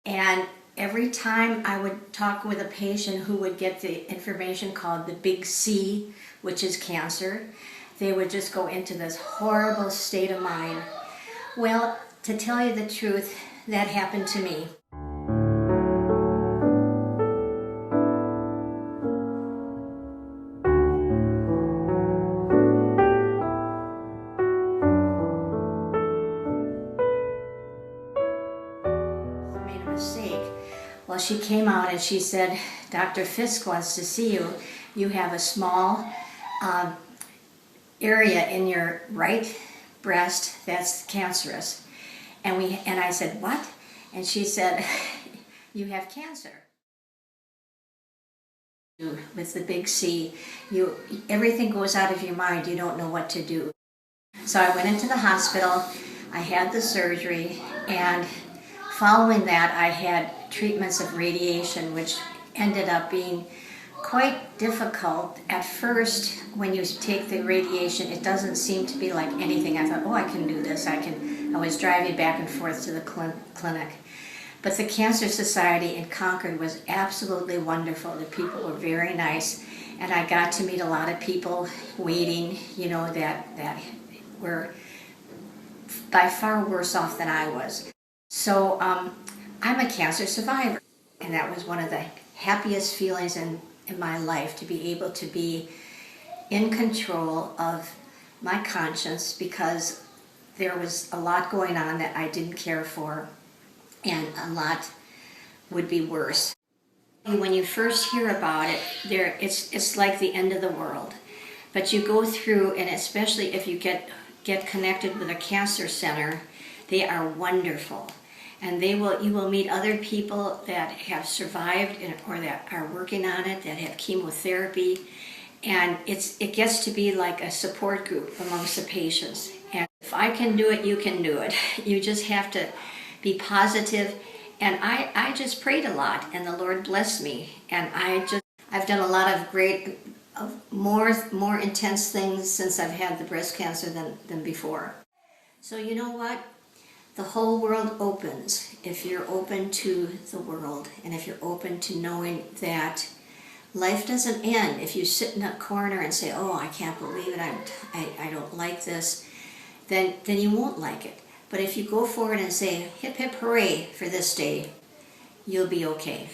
And every time I would talk with a patient who would get the information called the big C, which is cancer, they would just go into this horrible state of mind. Well, to tell you the truth, that happened to me. Made a mistake. Well, she came out and she said, Dr. Fisk wants to see you. You have a small area in your right breast that's cancerous. And I said, what? And she said, you have cancer. With the big C, everything goes out of your mind. You don't know what to do. So I went into the hospital. I had the surgery, and following that, I had treatments of radiation, which ended up being quite difficult. At first, when you take the radiation, it doesn't seem to be like anything. I thought, oh, I can do this. I was driving back and forth to the clinic. But the Cancer Society in Concord was absolutely wonderful. The people were very nice, and I got to meet a lot of people waiting, that were by far worse off than I was. So I'm a cancer survivor, and that was one of the happiest feelings in my life, to be able to be in control of my conscience, because there was a lot going on that I didn't care for, and a lot would be worse. When you first hear about it, it's like the end of the world. But you go through, and especially if you get connected with a cancer center, they are wonderful. And you will meet other people that have survived or that are working on it, that have chemotherapy. And it gets to be like a support group amongst the patients. And if I can do it, you can do it. You just have to be positive. And I just prayed a lot, and the Lord blessed me. And I've done a lot of more intense things since I've had the breast cancer than before. So you know what? The whole world opens if you're open to the world, and if you're open to knowing that life doesn't end. If you sit in a corner and say, oh, I can't believe it, I don't like this, then you won't like it. But if you go forward and say, hip hip hooray for this day, you'll be okay.